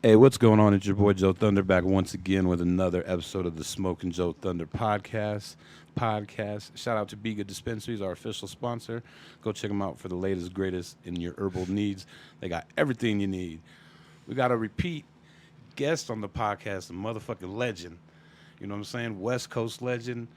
Hey, what's going on? It's your boy Joe Thunder back once again with another episode of the Smoking Joe Thunder podcast. Shout out to Be Good Dispensaries, our official sponsor. Go check them out for the latest, greatest in your herbal needs. They got everything you need. We got a repeat guest on the podcast, a motherfucking legend. You know what I'm saying? West Coast legend,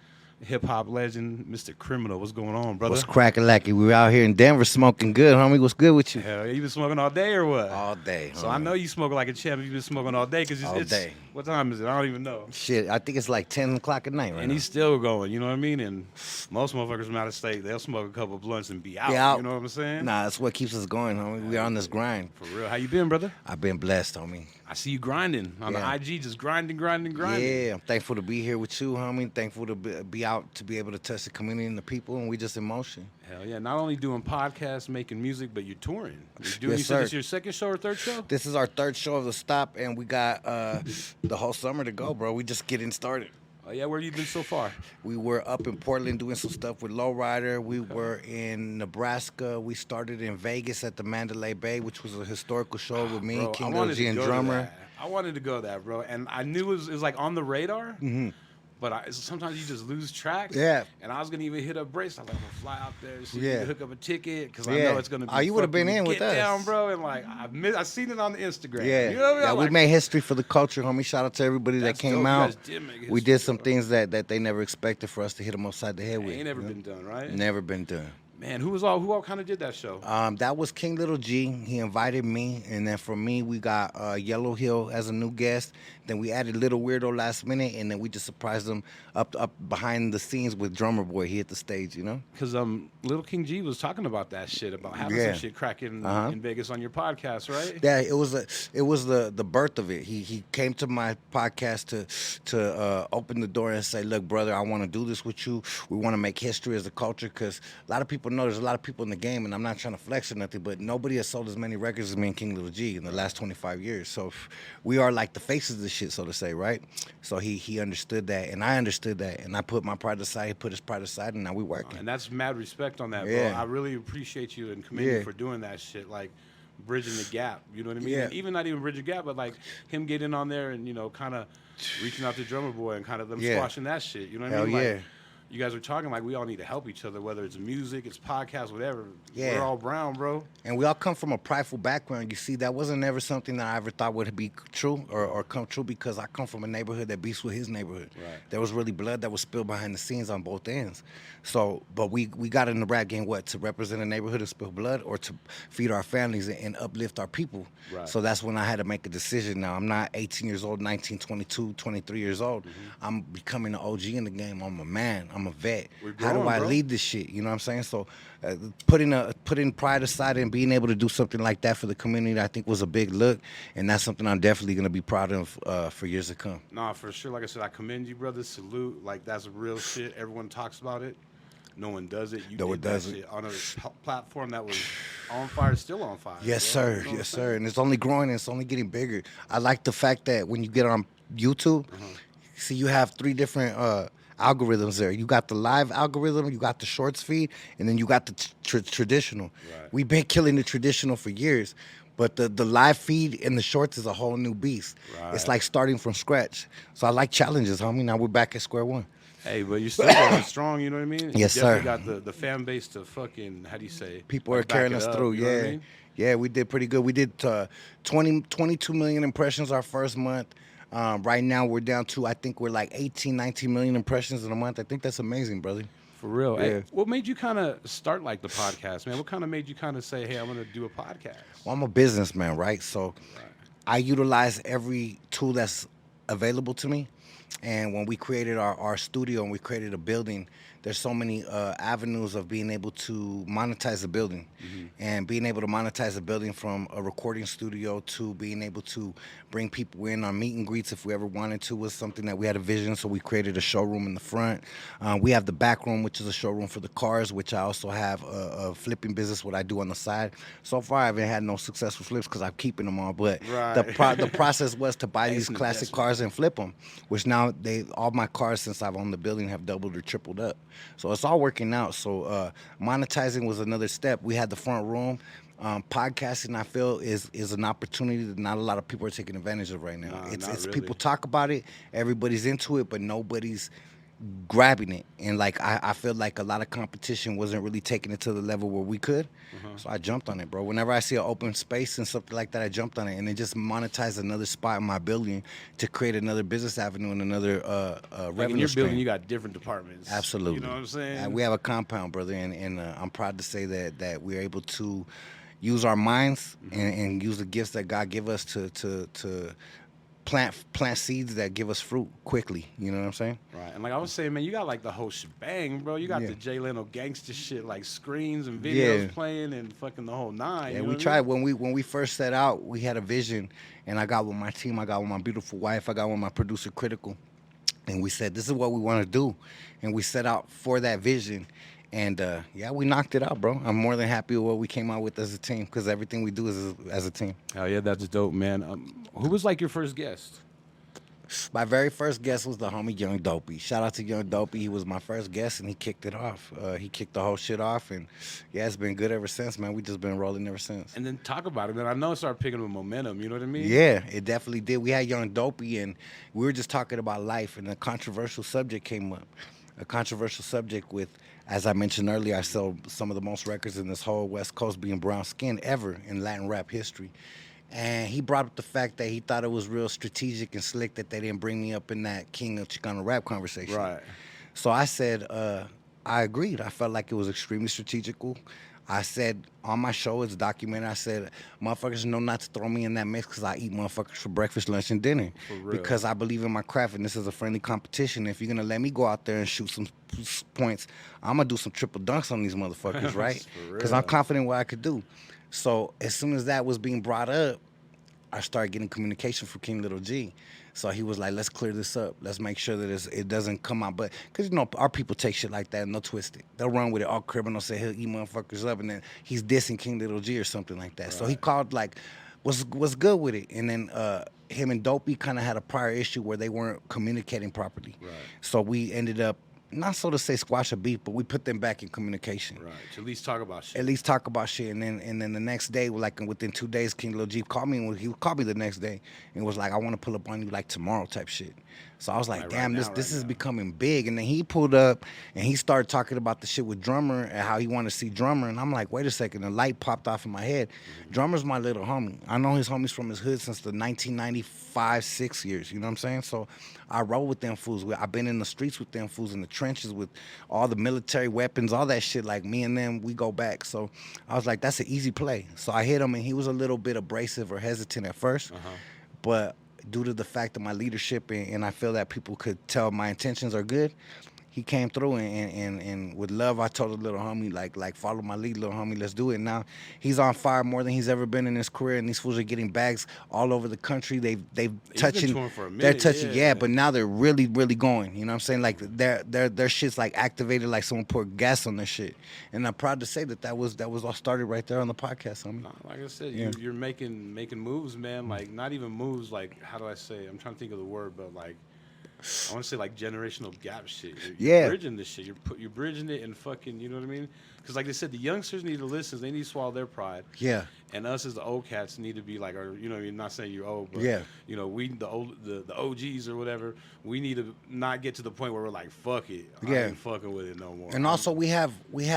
hip hop legend, Mr. Criminal. What's going on, What's brother? cracking, lackey? We out here in Denver smoking good, homie. What's good with you? Hell, you been smoking all day or what? All day, So I know homie. you smoking like a champ. You been smoking all day because All it's day. what time is it? I don't even know. Shit, I think it's like 10 o'clock at night right And now. he's still going, you know what I mean? And most motherfuckers from out of state, they'll smoke a couple blunts and be out. Be out. You know what I'm saying? Nah, that's what keeps us going, homie. We on this grind. For real. How you been, brother? I've been blessed, homie. I see you grinding on Yeah. the IG, just grinding. Yeah, I'm thankful to be here with you, homie. Thankful to be out to be able to touch the community and the people, and we just in motion. Hell yeah. Not only doing podcasts, making music, but you're touring. You're doing, Yes, you said sir. this your second show or third show? This is our third show of the stop, and we got the whole summer to go, bro. We just getting started. Oh, yeah. Where you been so far? We were up in Portland doing some stuff with Lowrider. We were in Nebraska. We started in Vegas at the Mandalay Bay, which was a historical show with me, Bro, King I Lil wanted G, to and go to drummer. that. I wanted to go to that, bro. And I knew it was like on the radar. Mhm. But sometimes you just lose track. Yeah. And I was gonna even hit up Brace. I'm like, I'm gonna fly out there, see if Yeah. you can hook up a ticket, because I Yeah. know it's gonna be. Oh, you would've been fucking in with get us. down, bro. And like, I seen it on the Instagram. Yeah, You know what I mean? yeah, I'm we like, made history for the culture, homie. Shout out to everybody that that's came dope. You out. guys did make We history, did some bro. things that they never expected for us to hit them upside the head with. Ain't never you know? been done, right? Never been done. Man, who all kind of did that show? That was King Lil G. He invited me, and then from me, we got Yellow Hill as a new guest. Then we added Little Weirdo last minute, and then we just surprised him up behind the scenes with Drummer Boy. He hit the stage, you know. Because Little King G was talking about that shit, about having Yeah. some shit cracking Uh-huh. in Vegas on your podcast, right? Yeah, it was the birth of it. He came to my podcast to open the door and say, "Look, brother, I want to do this with you. We want to make history as a culture because a lot of people know there's a lot of people in the game, and I'm not trying to flex or nothing, but nobody has sold as many records as me and King Lil G in the last 25 years. So we are like the faces of the shit, so to say, right? So he understood that, and I understood that, and I put my pride aside. He put his pride aside, and now we working. And that's mad respect on that, Yeah. bro. I really appreciate you and commend Yeah. you for doing that shit, like bridging the gap. You know what I mean? Yeah. And even not even bridging the gap, but like him getting on there and kind of reaching out to Drummer Boy and kind of them Yeah. squashing that shit. You know what I Hell mean? Like, yeah. you guys were talking like we all need to help each other, whether it's music, it's podcasts, whatever. Yeah. We're all brown, bro. And we all come from a prideful background. You see, that wasn't ever something that I ever thought would be true or come true because I come from a neighborhood that beats with his neighborhood. Right. There was really blood that was spilled behind the scenes on both ends. So, but we got in the rap game, what, to represent a neighborhood and spill blood or to feed our families and uplift our people. Right. So that's when I had to make a decision. Now, I'm not 18 years old, 19, 22, 23 years old. I'm becoming an OG in the game. I'm a man. I'm a vet. We're How do growing, I bro. lead this shit? You know what I'm saying? So putting pride aside and being able to do something like that for the community, I think was a big look, and that's something I'm definitely gonna be proud of for years to come. Nah, for sure. Like I said, I commend you, brother. Salute. Like that's real shit. Everyone talks about it. No one does it. You No did one that does it. shit on a platform that was on fire, still on fire. Yes, bro. sir. You know what I'm Yes, saying? sir. And it's only growing and it's only getting bigger. I like the fact that when you get on YouTube, see you have three different algorithms there. You got the live algorithm, you got the shorts feed, and then you got the traditional. Right. We've been killing the traditional for years. But the live feed and the shorts is a whole new beast. It's Right. like starting from scratch. So I like challenges, homie. Now we're back at square one. Hey, but you're still going strong, you know what I mean? Yes, you sir. definitely got the fan base to fucking, how do you say? People like, are carrying back us it up, through. you know what I Yeah. mean? Yeah, we did pretty good. We did 22 million impressions our first month. Right now we're down to, I think we're like 18, 19 million impressions in a month. I think that's amazing, brother. For real. Yeah. Hey, what made you kind of start like the podcast, man? What kind of made you kind of say, hey, I'm going to do a podcast? Well, I'm a businessman, right? So I utilize every tool that's available to me. And when we created our studio and we created a building, there's so many avenues of being able to monetize a building. And being able to monetize a building from a recording studio to being able to bring people in on meet and greets if we ever wanted to was something that we had a vision. So we created a showroom in the front. We have the back room, which is a showroom for the cars, which I also have a flipping business, what I do on the side. So far, I haven't had no successful flips because I'm keeping them all. But the process was to buy these an classic investment. cars and flip them, which now all my cars since I've owned the building have doubled or tripled up. So it's all working out. So monetizing was another step. We had the front room. Podcasting, I feel, is an opportunity that not a lot of people are taking advantage of right now. Nah, It's not it's really. people talk about it, everybody's into it, but nobody's grabbing it. And like I feel like a lot of competition wasn't really taking it to the level where we could. Uh-huh. So I jumped on it, bro. Whenever I see an open space and something like that, I jumped on it, and it just monetized another spot in my building to create another business avenue and another Like in revenue your stream. building, you got different departments. Absolutely. You know what I'm saying? We have a compound, brother, and I'm proud to say that we're able to use our minds and use the gifts that God give us to plant seeds that give us fruit quickly. You know what I'm saying? Right. And like I was saying, man, you got like the whole shebang, bro. You got Yeah. the Jay Leno gangster shit, like screens and Yeah. videos playing and fucking the whole nine. Yeah, You know we what I tried mean? when we first set out. We had a vision, and I got with my team. I got with my beautiful wife. I got with my producer, Critical, and we said this is what we want to do, and we set out for that vision. And yeah, we knocked it out, bro. I'm more than happy with what we came out with as a team because everything we do is as a team. Hell yeah, that's dope, man. Who was like your first guest? My very first guest was the homie Young Dopey. Shout out to Young Dopey. He was my first guest, and he kicked it off. He kicked the whole shit off, and yeah, it's been good ever since, man. We just been rolling ever since. And then talk about it, man. I know it started picking up momentum. You know what I mean? Yeah, it definitely did. We had Young Dopey, and we were just talking about life, and a controversial subject came up. A controversial subject with, as I mentioned earlier, I sell some of the most records in this whole West Coast being brown skin ever in Latin rap history. And he brought up the fact that he thought it was real strategic and slick that they didn't bring me up in that King of Chicano Rap conversation. Right. So I said, I agreed. I felt like it was extremely strategical. I said on my show, it's documented. I said, motherfuckers know not to throw me in that mix because I eat motherfuckers for breakfast, lunch, and dinner. For real. Because I believe in my craft and this is a friendly competition. If you're going to let me go out there and shoot some points, I'm going to do some triple dunks on these motherfuckers, right? For Because I'm real. confident what I could do. So as soon as that was being brought up, I started getting communication from King Lil G. So he was like, let's clear this up. Let's make sure that it doesn't come out. But, because, our people take shit like that and they'll twist it. They'll run with it all criminal, say he'll eat motherfuckers up, and then he's dissing King Lil G or something like that. Right. So he called, like, what's good with it? And then him and Dopey kind of had a prior issue where they weren't communicating properly. Right. So we ended up, not so to say squash a beef, but we put them back in communication. Right. To at least talk about shit. At least talk about shit, and then the next day, like within 2 days, King Lil G called me, and he called me the next day, and was like, "I want to pull up on you like tomorrow," type shit. So I was like, Like "Damn, right now, this right is now. becoming big." And then he pulled up, and he started talking about the shit with Drummer and how he wanted to see Drummer, and I'm like, "Wait a second!" The light popped off in my head. Drummer's my little homie. I know his homies from his hood since the 1995-6 years. You know what I'm saying? So I roll with them fools. I've been in the streets with them fools, in the trenches with all the military weapons, all that shit. Like me and them, we go back. So I was like, that's an easy play. So I hit him, and he was a little bit abrasive or hesitant at first, but due to the fact of my leadership and I feel that people could tell my intentions are good, he came through and with love, I told the little homie, like follow my lead, little homie, let's do it. Now he's on fire more than he's ever been in his career, and these fools are getting bags all over the country. They've touching, touring for a they're minute, touching, yeah. but now they're really going. You know what I'm saying? Like their shit's like activated, like someone poured gas on their shit. And I'm proud to say that was all started right there on the podcast, homie. Nah, like I said, Yeah. you're making moves, man. Like not even moves. Like how do I say? I'm trying to think of the word, but like I want to say like generational gap shit. You're bridging this shit. You're bridging it and fucking. You know what I mean? Because like they said, the youngsters need to listen. They need to swallow their pride. Yeah. And us as the old cats need to be like, or you know, you're not saying you're old, but Yeah. you know, we the OGs or whatever. We need to not get to the point where we're like, fuck it, I Yeah. ain't fucking with it no more. And also we have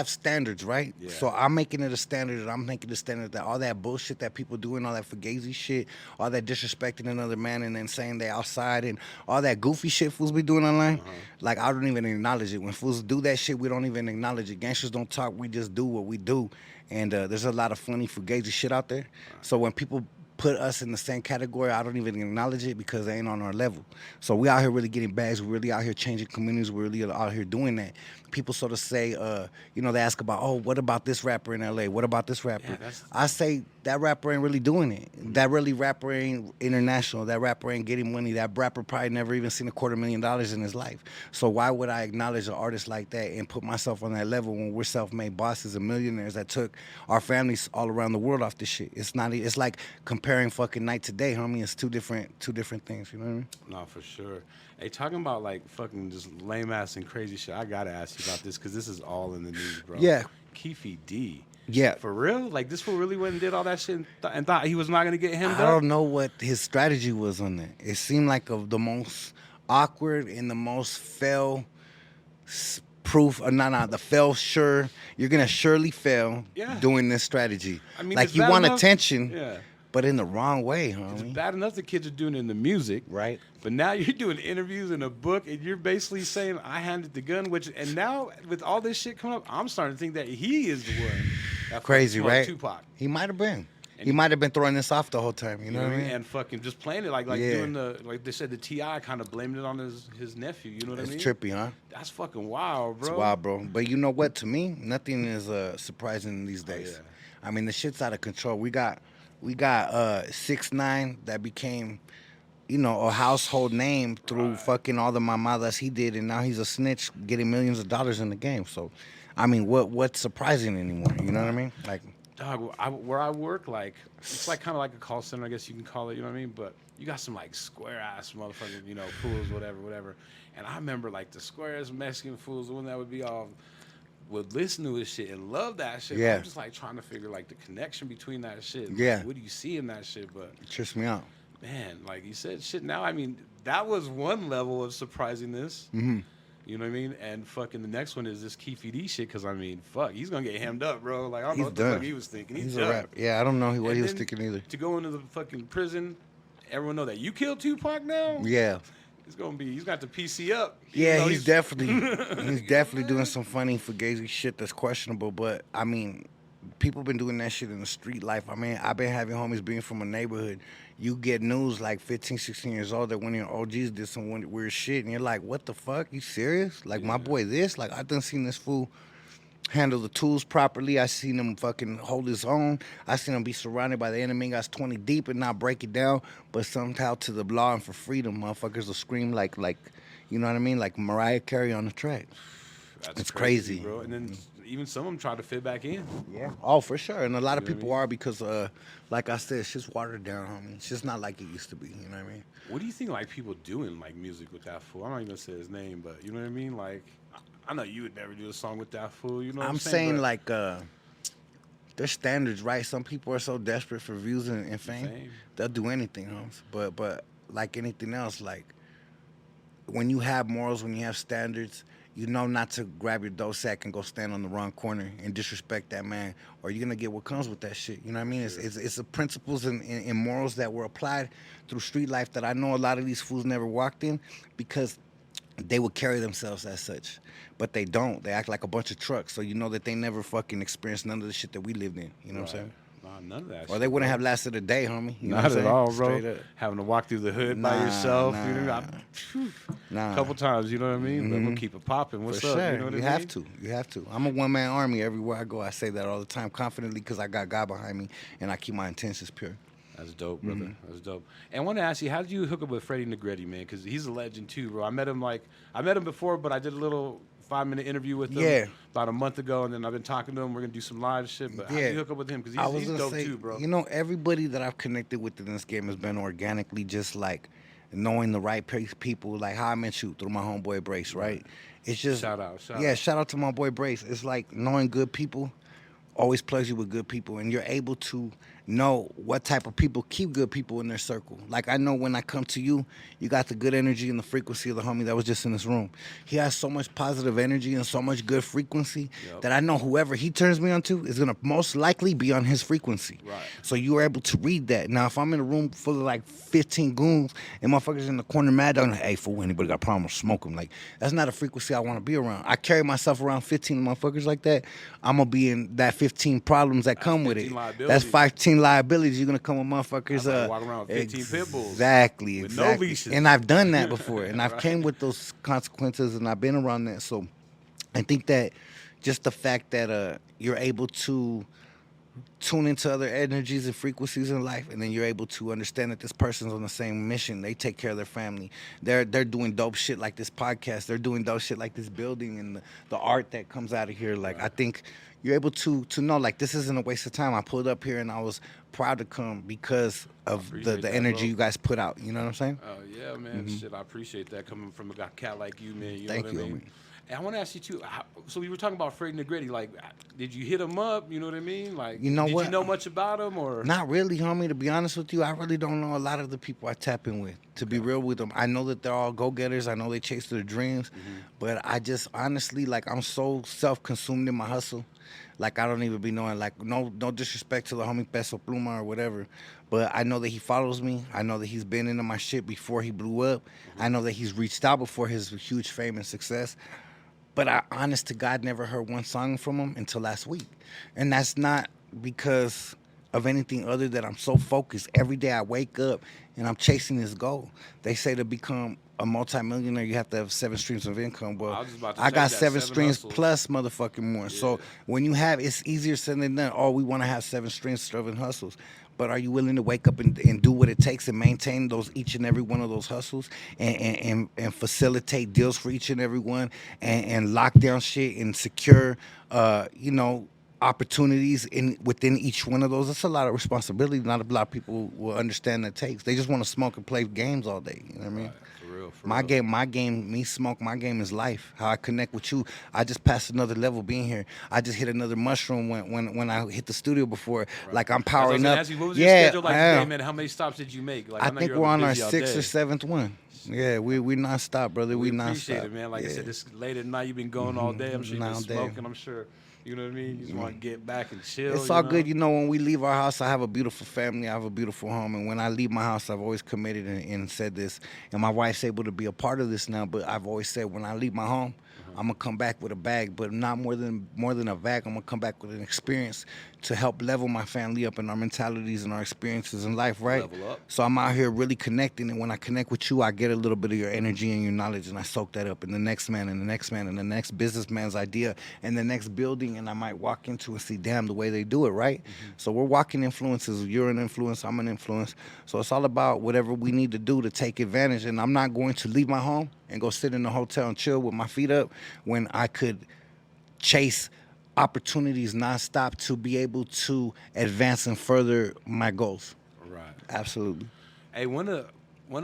standards, right? Yeah. So I'm making it a standard, and I'm making the standard that all that bullshit that people doing, all that fugazi shit, all that disrespecting another man and then saying they outside and all that goofy shit fools be doing online, like I don't even acknowledge it. When fools do that shit, we don't even acknowledge it. Gangsters don't talk, we just do what we do. And there's a lot of funny fugazi shit out there. So when people put us in the same category, I don't even acknowledge it because they ain't on our level. So we out here really getting bags. We're really out here changing communities. We're really out here doing that. People sort of say, they ask about, oh, what about this rapper in LA? What about this rapper? Yeah, I say that rapper ain't really doing it. That really rapper ain't international. That rapper ain't getting money. That rapper probably never even seen $250,000 in his life. So why would I acknowledge an artist like that and put myself on that level when we're self-made bosses and millionaires that took our families all around the world off this shit? It's not. It's like comparing fucking night to day, homie. It's two different things. You know what I mean? No, for sure. Hey, talking about like fucking just lame ass and crazy shit, I gotta ask you about this because this is all in the news, bro. Yeah. Keffe D. Yeah. For real? Like this fool really went and did all that shit and thought he was not gonna get hemmed I up? don't know what his strategy was on that. It seemed like the most awkward and the most fail proof. The fail sure. You're gonna surely fail Yeah. doing this strategy. I mean, Like it's you bad want enough. attention, Yeah. but in the wrong way, It's homie. bad enough the kids are doing it in the music, Right? but now you're doing interviews in a book, and you're basically saying I handed the gun. And now with all this shit coming up, I'm starting to think that he is the one that Crazy, fucking smoked right? Tupac. He might have been. And He might have been throwing this off the whole time. You You know what I mean? And fucking just playing it like Yeah. doing like they said the Ti kind of blamed it on his nephew. You know what It's I mean? trippy, huh? That's fucking wild, bro. It's wild, bro. But you know what? To me, nothing is surprising these days. yeah. I mean, the shit's out of control. We got 6ix9ine that became, a household name through fucking all the mamadas he did, and now he's a snitch getting millions of dollars in the game. So, I mean, what's surprising anymore? You know what I mean? Like, Dog, where I work, like it's like kind of like a call center, I guess you can call it. You know what I mean? But you got some like square ass motherfucking, fools, whatever. And I remember like the square ass Mexican fools, the one that would be all would listen to his shit and love that shit. Yeah. I'm just like trying to figure like the connection between that shit. Yeah. Like, what do you see in that shit? But it trips me out. man, like you said, shit. Now, I mean, that was one level of surprisingness. Mm-hmm. You know what I mean? And fucking the next one is this Keffe D shit, because I mean, fuck, he's gonna get hemmed up, bro. Like I don't know He's what the done. fuck he was thinking. He's done. a rap. Yeah, I don't know what And he was then thinking either. To go into the fucking prison, everyone know that you killed Tupac now. Yeah. He's got the PC up. Yeah, Even though he's definitely doing some funny fugazi shit that's questionable. But I mean, people been doing that shit in the street life. I mean, I've been having homies being from a neighborhood. You get news like 15, 16 years old that one of your OGs did some weird shit, and you're like, what the fuck? You serious? Like my boy this? Like I done seen this fool handle the tools properly. I seen him fucking hold his own. I seen him be surrounded by the enemy guys 20 deep and not break it down. But somehow to the law and for freedom, motherfuckers will scream like you know what I mean? Like Mariah Carey on the track. That's It's crazy. bro. And then even some of them try to fit back in. Yeah. Oh, for sure. And a lot of You know what I people mean? are because, like I said, it's just watered down, homie. It's just not like it used to be. You know what I mean? What do you think like people doing like music with that fool? I'm not even gonna say his name, but you know what I mean? Like, I know you would never do a song with that fool. You know what I'm saying But like there's standards, right? Some people are so desperate for views and fame, Fame. they'll do anything, homes. But like anything else, like when you have morals, when you have standards, you know not to grab your dough sack and go stand on the wrong corner and disrespect that man, or you're gonna get what comes with that shit. You know what I mean? It's the principles and morals that were applied through street life that I know a lot of these fools never walked in because they would carry themselves as such. But they don't. They act like a bunch of trucks. So you know that they never fucking experienced none of the shit that we lived in. You know what I'm saying? Nah, none of that. Or shit, they wouldn't bro. have lasted a day, homie. You know Not what I'm at saying? all, bro. Straight up. Having to walk through the hood by Nah, yourself, nah. you know, Nah. a couple times, you know what I mean? But we'll keep it popping. What's For up? sure. You know what I mean? have to. You have to. I'm a one-man army everywhere I go. I say that all the time confidently because I got God behind me and I keep my intentions pure. That's dope, brother. That's dope. And I want to ask you, how did you hook up with Freddy Negrete, man? Because he's a legend too, bro. I met him before, but I did a little 5-minute interview with him Yeah. about a month ago, and then I've been talking to him. We're gonna do some live shit. But how Yeah. did you hook up with him? Because I was he's gonna dope say, too, bro. you know, everybody that I've connected with in this game has been organically just like knowing the right people, like how I met you through my homeboy Brace, right? It's just Shout out. shout out to my boy Brace. It's like knowing good people always plugs you with good people, and you're able to know what type of people keep good people in their circle. Like I know when I come to you, you got the good energy and the frequency of the homie that was just in this room. He has so much positive energy and so much good frequency that I know whoever he turns me on to is gonna most likely be on his frequency. Right. So you are able to read that. Now if I'm in a room full of like 15 goons and motherfuckers in the corner mad, I'm like, hey fool, anybody got a problem, smoke them. Like that's not a frequency I want to be around. I carry myself around 15 motherfuckers like that. I'm gonna be in that 15 problems that come with it. 15 liabilities. That's 15 liabilities. You're gonna come with motherfuckers. I might walk around with 15 pit bulls. Exactly. With no leashes. And I've done that before, and I've Right. came with those consequences, and I've been around that. So I think that just the fact that you're able to tune into other energies and frequencies in life, and then you're able to understand that this person's on the same mission. They take care of their family. They're doing dope shit like this podcast. They're doing dope shit like this building and the art that comes out of here. Like I think you're able to know like this isn't a waste of time. I pulled up here and I was proud to come because of appreciate the that, energy bro. you guys put out. You know what I'm saying? Oh yeah, man. Shit, I appreciate that coming from a cat like you, man. You Thank know what you, I mean? homie. And I want to ask you too. So we were talking about Freddy Negrete. Like, did you hit him up? You know what I mean? Like, You know did what? you know much about him or? Not really, homie. To be honest with you, I really don't know a lot of the people I tap in with. To be Okay. real with them, I know that they're all go-getters. I know they chase their dreams, Mm-hmm. but I just honestly, like, I'm so self-consumed in my hustle. Like, I don't even be knowing. Like, no disrespect to the homie Peso Pluma or whatever, but I know that he follows me. I know that he's been into my shit before he blew up. I know that he's reached out before his huge fame and success. But I, honest to God, never heard one song from him until last week. And that's not because of anything other than I'm so focused. Every day I wake up and I'm chasing this goal. They say to become a multimillionaire, you have to have 7 streams of income. I Well, was just about to I say got that, 7 seven streams hustles. plus motherfucking more. Yeah. So when you have, it's easier said than done. Oh, we want to have 7 streams of hustles. But are you willing to wake up and do what it takes and maintain those each and every one of those hustles and facilitate deals for each and every one and lock down shit and secure you know, opportunities in within each one of those? It's a lot of responsibility. Not a lot of people will understand that it takes. They just want to smoke and play games all day. You know what I mean? Right. For real. For My real. game, me smoke. My game is life. How I connect with you. I just passed another level being here. I just hit another mushroom when I hit the studio before. Right. Like I'm That's what I was powering gonna up. ask you, what was your Yeah, schedule like I today, am. man? How many stops did you make? Like, I know think you're we're on our busy all 6th day. or 7th one. Yeah, we nonstop, brother. We We appreciate nonstop. it, man. Like I Yeah. said, this late at night, you've been going all day. I'm sure you've been All day. smoking. I'm sure, you know what I mean. You just want to get back and chill. It's all you know? good. You know, when we leave our house, I have a beautiful family. I have a beautiful home. And when I leave my house, I've always committed and said this. And my wife's able to be a part of this now. But I've always said when I leave my home, I'm gonna come back with a bag, but not more than a bag. I'm gonna come back with an experience to help level my family up and our mentalities and our experiences in life, right? Level up. So I'm out here really connecting, and when I connect with you, I get a little bit of your energy and your knowledge, and I soak that up in the next man and the next man and the next businessman's idea and the next building, and I might walk into and see, damn, the way they do it, right? So we're walking influences. You're an influence. I'm an influence. So it's all about whatever we need to do to take advantage, and I'm not going to leave my home and go sit in a hotel and chill with my feet up when I could chase opportunities nonstop to be able to advance and further my goals. Right. Absolutely. Hey, one of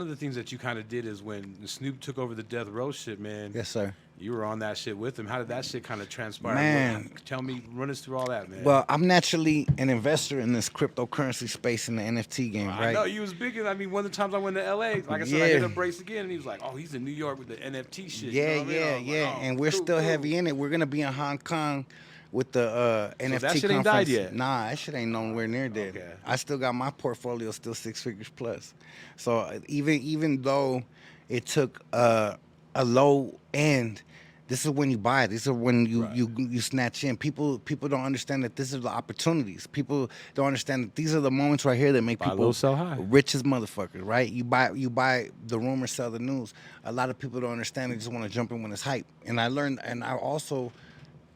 the things that you kind of did is when Snoop took over the Death Row shit, man. Yes, sir. You were on that shit with him. How did that shit kind of transpire? Man. Tell me, run us through all that, man. Well, I'm naturally an investor in this cryptocurrency space in the NFT game, I right? know you was big. I mean, one of the times I went to LA, like I said, I Yeah. hit up Brace again, and he was like, "Oh, he's in New York with the NFT shit." Yeah, you know what I mean? I was like, yeah. "Oh, And we're cool, still cool." heavy in it. We're gonna be in Hong Kong with the NFT that shit conference. ain't died yet? Nah, that shit ain't nowhere near dead. Okay. I still got my portfolio still 6 figures plus. So even though it took a low end, this is when you buy. These are when Right. you snatch in. People don't understand that this is the opportunities. People don't understand that these are the moments right here that make Buy people low, sell high. rich as motherfuckers, right? You buy the rumor, sell the news. A lot of people don't understand. They just want to jump in when it's hype. And I also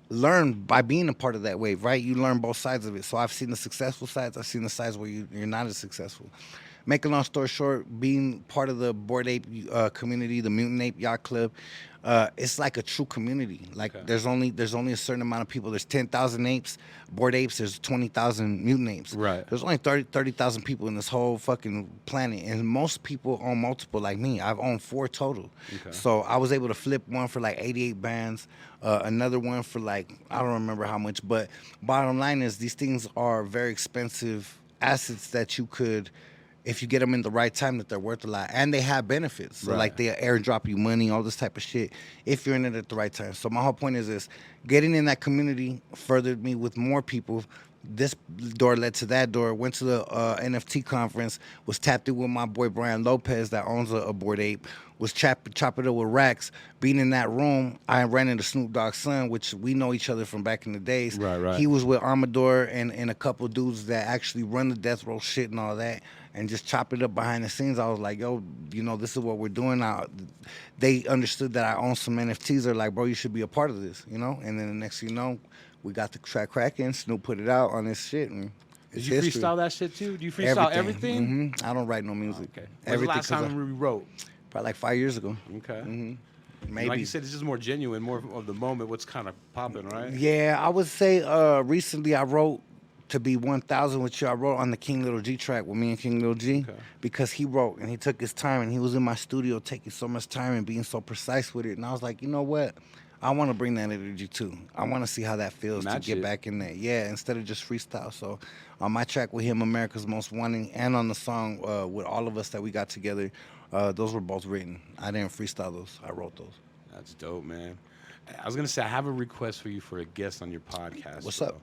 learned by being a part of that wave, right? You learn both sides of it. So I've seen the successful sides. I've seen the sides where you're not as successful. Make a long story short, being part of the Bored Ape community, the Mutant Ape Yacht Club, it's like a true community. Like Okay. there's only a certain amount of people. There's 10,000 apes, Bored Apes. There's 20,000 Mutant Apes. Right. There's only 30,000 people in this whole fucking planet, and most people own multiple. Like me, I've owned 4 total. Okay. So I was able to flip one for like 88 bands, another one for like I don't remember how much. But bottom line is these things are very expensive assets that you could, if you get them in the right time, that they're worth a lot, and they have benefits. So Right. like they airdrop you money, all this type of shit, if you're in it at the right time. So my whole point is this: getting in that community furthered me with more people. This door led to that door. Went to the NFT conference. Was tapped in with my boy Brian Lopez that owns a Bored Ape. Was chopping it up with Rax. Being in that room, I ran into Snoop Dogg's son, which we know each other from back in the days. Right. He was with Armador and a couple dudes that actually run the death row shit and all that, and just chop it up behind the scenes. I was like, yo, this is what we're doing now. They understood that I own some NFTs. They're like, bro, you should be a part of this, And then the next thing you know, we got the track cracking. Snoop put it out on his shit, and Did it's you history. freestyle that shit too? Do you freestyle everything? I don't write no music. Okay. When's the last 'cause time we wrote? probably like 5 years ago. Okay. Maybe. Like you said, it's just more genuine, more of the moment. What's kind of popping, right? Yeah, I would say recently I wrote to be 1,000 with you. I wrote on the King Lil G track with me and King Lil G because he wrote and he took his time and he was in my studio taking so much time and being so precise with it. And I was like, you know what? I want to bring that energy too. I want to see how that feels Match to get it. back in there. Yeah, instead of just freestyle. So on my track with him, America's Most Wanting, and on the song with all of us that we got together, those were both written. I didn't freestyle those. I wrote those. That's dope, man. I was gonna say I have a request for you for a guest on your podcast, What's up? bro.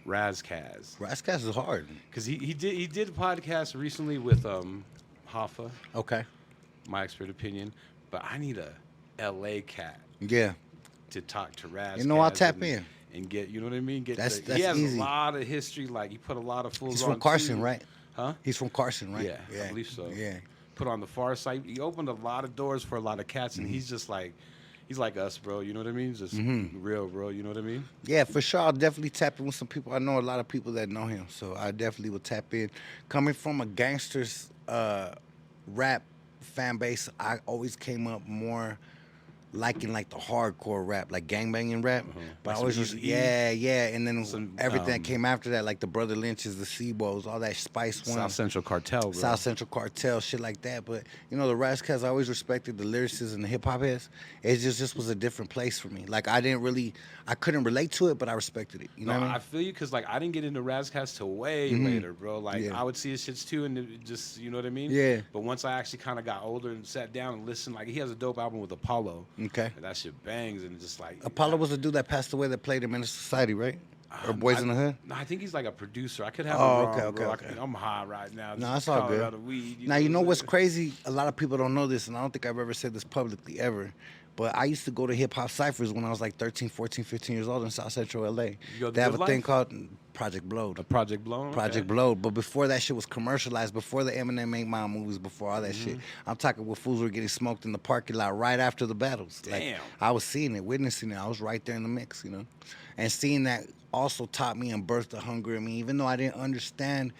Ras Kass, Ras Kass is hard. because he did a podcast recently with Hoffa, Okay. my expert opinion, but I need a L.A. cat Yeah. to talk to Ras. You know, I'll Kass tap in. and get, you know what I mean. That's he has easy. a lot of history. Like he put a lot of fools He's on from Carson, too. right? Huh? He's from Carson, right? Yeah, I believe so. Yeah. Put on the far side. He opened a lot of doors for a lot of cats, and he's just like, he's like us, bro. You know what I mean? Just real, bro. You know what I mean? Yeah, for sure. I'll definitely tap in with some people. I know a lot of people that know him, so I definitely will tap in. Coming from a gangster's rap fan base, I always came up more liking like the hardcore rap, like gangbanging rap. But Like I always some was, Eazy-E? yeah. And then Some, everything that came after that, like the Brother Lynch's, the Sebos, all that Spice One. South Central Cartel, bro. South Central Cartel, shit like that. But you know, the Ras Kass, I always respected the lyricists and the hip hop heads. It just was a different place for me. Like I couldn't relate to it, but I respected it. You know No, what I I mean? feel you because like I didn't get into Ras Kass till way later, bro. Like Yeah. I would see his shits too, and it just you know what I mean. Yeah. But once I actually kind of got older and sat down and listened, like he has a dope album with Apollo. Okay. And that shit bangs and just like Apollo was the dude that passed away that played him in the Society, right? Or Boys in the Hood? No, I think he's like a producer. I could have Oh, him wrong, okay, bro. okay, okay. I'm high right now. No, Just that's all good. Colorado Weed, Now, you know what I'm what's saying? crazy? A lot of people don't know this, and I don't think I've ever said this publicly ever. But I used to go to hip hop ciphers when I was like 13, 14, 15 years old in South Central LA. You go to They have a Good thing Life? called Project Blown. A Project Blown. Project okay. Blown. But before that shit was commercialized, before the Eminem 8 Mile movies, before all that shit, I'm talking with fools were getting smoked in the parking lot right after the battles. Like, Damn. I was seeing it, witnessing it. I was right there in the mix, you know? And seeing that also taught me and birthed the hunger in me, even though I didn't understand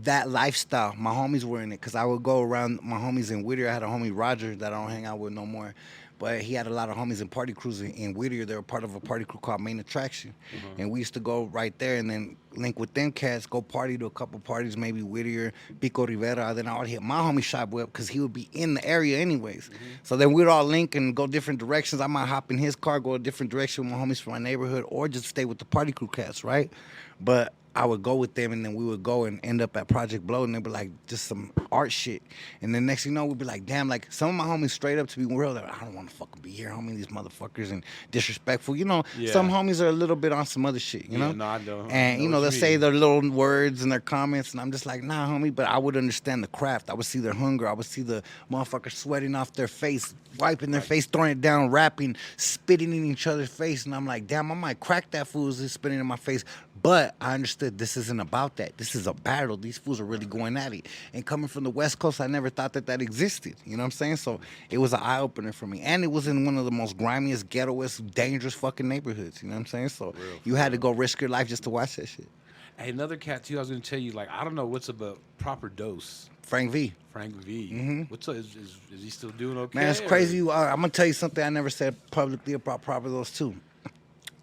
that lifestyle. My homies were in it because I would go around my homies in Whittier. I had a homie Roger that I don't hang out with no more, but he had a lot of homies in party crews in Whittier. They were part of a party crew called Main Attraction, and we used to go right there and then link with them cats, go party to a couple parties, maybe Whittier, Pico Rivera. Then I would hit my homie shop up because he would be in the area anyways. So then we'd all link and go different directions. I might hop in his car, go a different direction with my homies from my neighborhood, or just stay with the party crew cats, right? But I would go with them, and then we would go and end up at Project Blow, and they'd be like, just some art shit. And then next thing you know, we'd be like, damn, like some of my homies straight up to be real, like, I don't want to fucking be here, homie, these motherfuckers, and disrespectful. You know, Yeah. some homies are a little bit on some other shit, you Yeah, know? no, I know. I And, know you know, what they'll you say mean. their little words and their comments, and I'm just like, nah, homie, but I would understand the craft. I would see their hunger. I would see the motherfuckers sweating off their face, wiping their face, throwing it down, rapping, spitting in each other's face, and I'm like, damn, I might crack that fool who's spitting in my face. But I understood this isn't about that. This is a battle. These fools are really going at it. And coming from the West Coast, I never thought that existed. You know what I'm saying? So it was an eye-opener for me. And it was in one of the most grimiest, ghettoest, dangerous fucking neighborhoods. You know what I'm saying? So you had to go risk your life just to watch that shit. Hey, another cat too. I was gonna tell you, like, I don't know what's about Proper Dose. Frank V. Frank V. What's up? Is he still doing okay? Man, it's or- crazy. I'm going to tell you something I never said publicly about Proper Dose, too.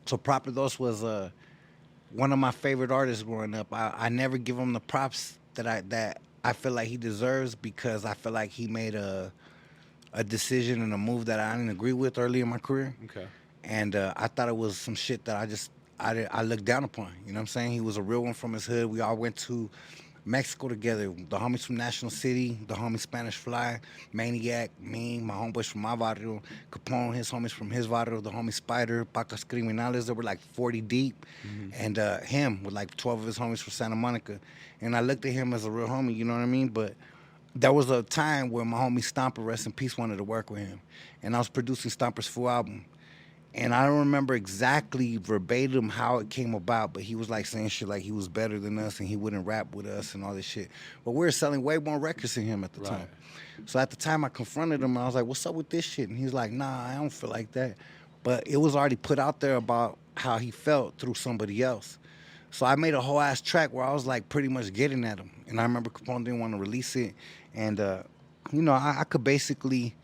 So Proper Dose was one of my favorite artists growing up. I never give him the props that I feel like he deserves because I feel like he made a decision and a move that I didn't agree with early in my career. Okay. And I thought it was some shit that I looked down upon. You know what I'm saying? He was a real one from his hood. We all went to Mexico together. The homies from National City, the homie Spanish Fly, Maniac, me, my homeboys from my barrio, Capone, his homies from his barrio, the homie Spider, Pacas Criminales, there were like 40 deep, and him with like 12 of his homies from Santa Monica. And I looked at him as a real homie, you know what I mean? But there was a time where my homie Stomper, rest in peace, wanted to work with him. And I was producing Stomper's full album. And I don't remember exactly verbatim how it came about, but he was like saying shit like he was better than us and he wouldn't rap with us and all this shit. But we were selling way more records than him at the time. So at the time I confronted him and I was like, what's up with this shit? And he's like, nah, I don't feel like that. But it was already put out there about how he felt through somebody else. So I made a whole ass track where I was like pretty much getting at him. And I remember Capone didn't want to release it. And, you know, I could basically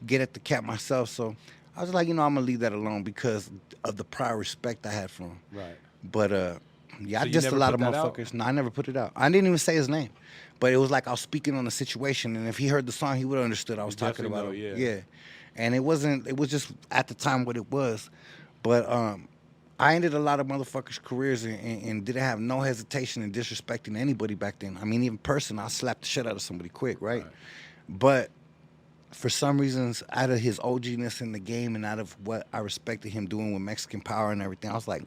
get at the cat myself. So I was like, you know, I'm going to leave that alone because of the prior respect I had for him. Right. But, yeah, So I you dissed a never lot of put that out? motherfuckers. No, I never put it out. I didn't even say his name. But it was like I was speaking on the situation. And if he heard the song, he would have understood I was talking definitely about know, him. yeah. Yeah. and it wasn't. It was just at the time what it was. But I ended a lot of motherfuckers' careers and didn't have no hesitation in disrespecting anybody back then. I mean, even person, I slapped the shit out of somebody quick, right? But for some reasons, out of his OGness in the game and out of what I respected him doing with Mexican power and everything, I was like,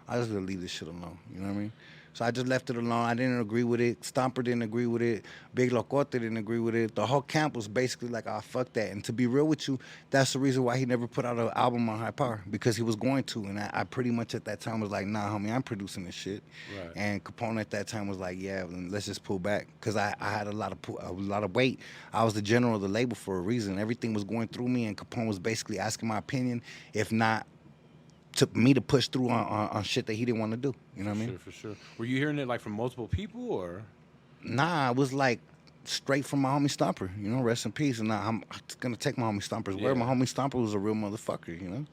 I just gonna leave this shit alone. You know what I mean? So I just left it alone. I didn't agree with it. Stomper didn't agree with it. Big Locote didn't agree with it. The whole camp was basically like, oh, fuck that. And to be real with you, that's the reason why he never put out an album on High Power, because he was going to. And I pretty much at that time was like, nah, homie, I'm producing this shit. Right. And Capone at that time was like, yeah, let's just pull back. Because I had a lot of weight. I was the general of the label for a reason. Everything was going through me, and Capone was basically asking my opinion, if not to me to push through on shit that he didn't want to do. You know what I mean? For sure. Were you hearing it like from multiple people or? Nah, it was like straight from my homie Stomper. You know, rest in peace. And I'm gonna take my homie Stomper's word. My homie Stomper was a real motherfucker. You know,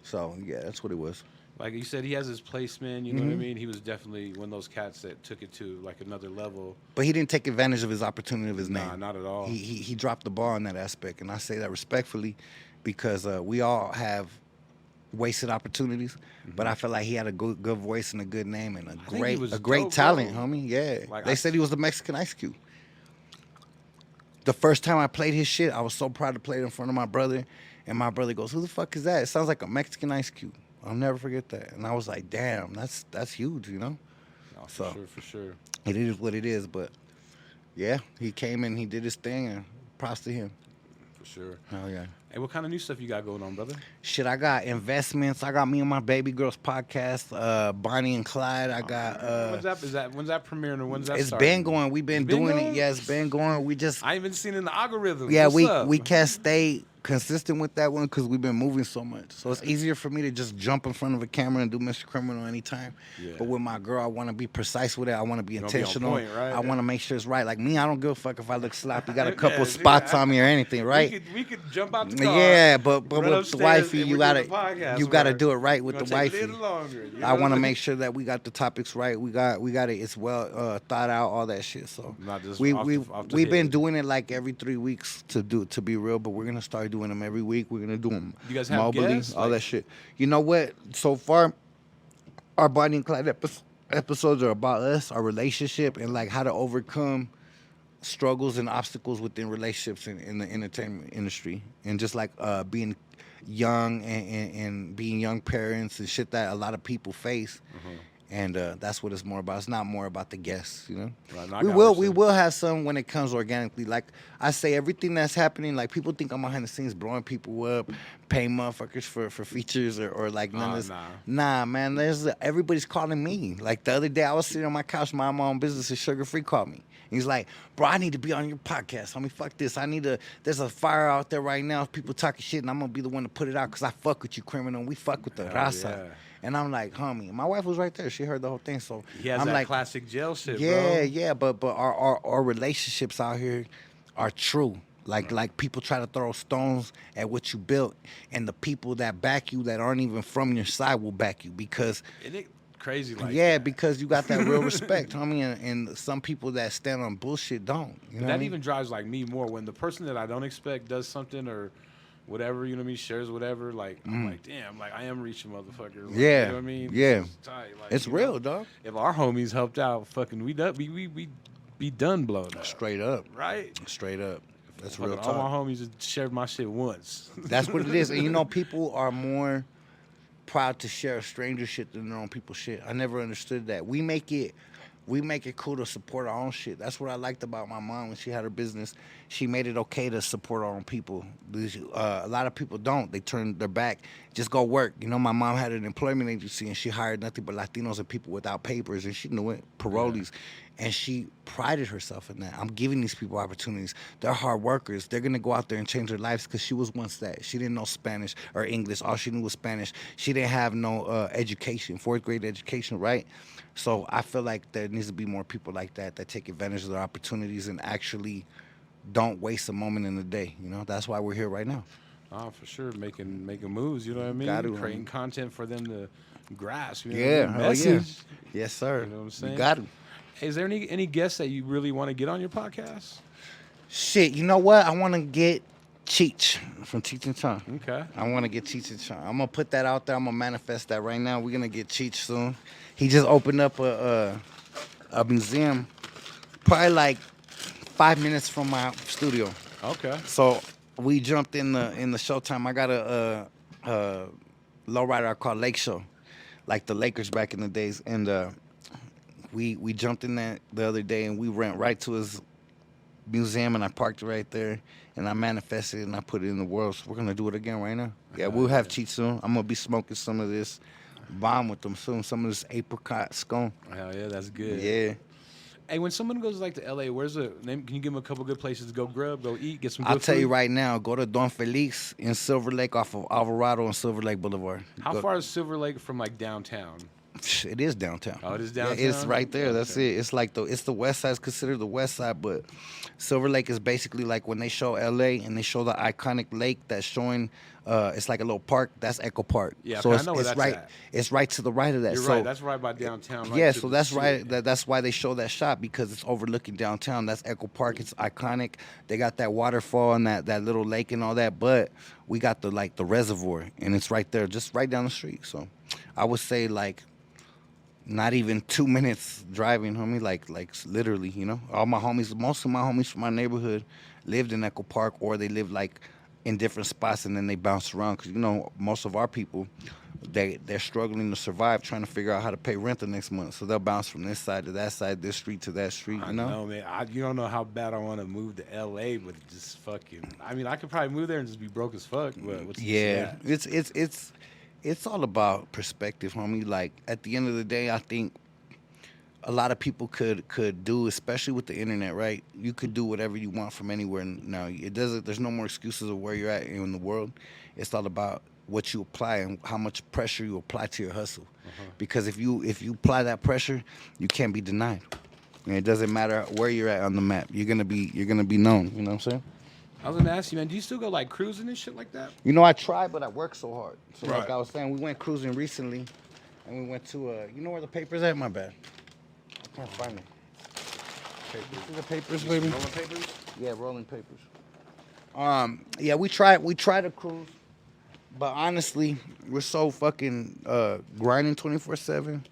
so yeah, that's what it was. Like you said, he has his placement. You know what I mean? He was definitely one of those cats that took it to like another level. But he didn't take advantage of his opportunity of his name. Nah, not at all. He dropped the ball in that aspect, and I say that respectfully, because we all have wasted opportunities, but I feel like he had a good voice and a good name and a great dope, talent, bro. homie. Yeah, Like, they said he was the Mexican Ice Cube. The first time I played his shit, I was so proud to play it in front of my brother, and my brother goes, "Who the fuck is that? It sounds like a Mexican Ice Cube." I'll never forget that, and I was like, "Damn, that's huge," you know. No, So for sure. it is what it is, but yeah, he came and he did his thing, and props to him. For sure. Oh yeah. Hey, what kind of new stuff you got going on, brother? Shit, I got investments. I got me and my baby girls podcast, Bonnie and Clyde. I got. When's that premiering or when's that? It's starting? been going. We've been doing it. Yeah, it's been going. We just. I ain't been seeing it in the algorithm. Yeah, What's up? we can't stay consistent with that one because we've been moving so much. So it's easier for me to just jump in front of a camera and do Mr. Criminal anytime. Yeah. But with my girl, I want to be precise with it. I want to be You wanna be on intentional. point, right? I want to make sure it's right. Like me, I don't give a fuck if I look sloppy. Got a couple spots on me or anything, right? We could jump out the car. Yeah, but run with the upstairs wifey, and you we're doing gotta the podcast, you gotta or do it right with gonna the take wifey. a little longer, you I know? want to make sure that we got the topics right. We got it. It's well thought out, all that shit. So Not just we've off the been head. doing it like every 3 weeks to be real. But we're gonna start doing them every week. We're gonna do them. You guys have guests? all that shit. You know what? So far, our Bonnie and Clyde episodes are about us, our relationship, and like how to overcome struggles and obstacles within relationships in the entertainment industry, and just like being young and being young parents and shit that a lot of people face. And that's what it's more about. It's not more about the guests, you know. Right, no, I we got will what we you're will have some when it comes organically. Like I say, everything that's happening, like people think I'm behind the scenes blowing people up, paying motherfuckers for features or like none of this. Nah, man. Everybody's calling me. Like the other day, I was sitting on my couch, minding my own business, and Sugar Free called me. He's like, "Bro, I need to be on your podcast. I mean, fuck this. There's a fire out there right now. People talking shit, and I'm gonna be the one to put it out because I fuck with you, criminal. We fuck with the Rasa." Yeah. And I'm like, homie, my wife was right there. She heard the whole thing. So He has I'm that like, classic jail shit, bro. yeah, but our relationships out here are true. Like people try to throw stones at what you built, and the people that back you that aren't even from your side will back you because Isn't it crazy like yeah, that? because you got that real respect, homie, and some people that stand on bullshit don't. You know what I That mean? even drives like me more when the person that I don't expect does something or whatever, you know what I mean, shares whatever, like I'm like, damn, like I am reaching motherfucker. Like, Yeah, you know what I mean? yeah. It's tight, like, It's you real, know, dog. If our homies helped out, fucking we be done blown up. Straight up, Right? straight up. That's Fucking real all my talk. homies just shared my shit once. That's what it is. And you know, people are more proud to share stranger shit than their own people's shit. I never understood that. We make it cool to support our own shit. That's what I liked about my mom when she had her business. She made it okay to support our own people. A lot of people don't. They turn their back, just go work. You know, my mom had an employment agency and she hired nothing but Latinos and people without papers, and she knew it, parolees. And she prided herself in that. I'm giving these people opportunities. They're hard workers. They're going to go out there and change their lives because she was once that. She didn't know Spanish or English. All she knew was Spanish. She didn't have no education, 4th grade education, right? So I feel like there needs to be more people like that take advantage of their opportunities and actually don't waste a moment in the day. You know, that's why we're here right now. For sure, making moves, you know what I mean? Got to, creating content for them to grasp. You know Yeah, what I mean? hell yeah. Message. Yes, sir. You know what I'm saying? You got to. Hey, is there any guests that you really want to get on your podcast? Shit, you know what? I want to get Cheech from Cheech and Chong. Okay. I want to get Cheech and Chong. I'm gonna put that out there. I'm gonna manifest that right now. We're gonna get Cheech soon. He just opened up a museum, probably like 5 minutes from my studio. Okay. So we jumped in the showtime. I got a lowrider I call Lake Show, like the Lakers back in the days, and we jumped in that the other day and we went right to his museum and I parked it right there and I manifested it and I put it in the world. So we're gonna do it again right now. Yeah, we'll have Cheech soon. I'm gonna be smoking some of this bomb with them soon. Some of this apricot scone. Hell yeah, that's good. Yeah. Hey, when someone goes like to LA, where's the name? Can you give them a couple good places to go grub, go eat, get some good I'll tell you food? right now, go to Don Felix in Silver Lake off of Alvarado and Silver Lake Boulevard. How Go- far is Silver Lake from like downtown? It is downtown. Oh, it is Yeah, downtown? it's right there. That's Okay. it. It's like it's the west side. It's considered the west side, but Silver Lake is basically like when they show LA and they show the iconic lake that's showing. It's like a little park. That's Echo Park. Yeah, so okay, I it's, know where it's that's right. at. It's right to the right of that. You're so, right. That's right by downtown. Right yeah, to so the that's right. shit. That's why they show that shot because it's overlooking downtown. That's Echo Park. It's iconic. They got that waterfall and that little lake and all that. But we got the reservoir and it's right there, just right down the street. So I would say like not even 2 minutes driving, homie. Like literally, you know. All my homies, most of my homies from my neighborhood lived in Echo Park or they lived like in different spots and then they bounced around because you know most of our people they're struggling to survive, trying to figure out how to pay rent the next month. So they'll bounce from this side to that side, this street to that street. I You know? know, man. You don't know how bad I want to move to LA, but just fucking. I mean, I could probably move there and just be broke as fuck. But what's Yeah, that? it's all about perspective, homie. Like at the end of the day, I think a lot of people could do, especially with the internet, right? You could do whatever you want from anywhere now. It doesn't. There's no more excuses of where you're at in the world. It's all about what you apply and how much pressure you apply to your hustle. Because if you apply that pressure, you can't be denied. And it doesn't matter where you're at on the map. You're gonna be known. You know what I'm saying? I was gonna ask you, man. Do you still go like cruising and shit like that? You know, I tried, but I work so hard. So Right. like I was saying, we went cruising recently, and we went to you know where the papers at? My bad. I can't find it. You see the papers, baby? Rolling papers. Yeah, rolling papers. Yeah, we tried to cruise, but honestly, we're so fucking grinding 24/7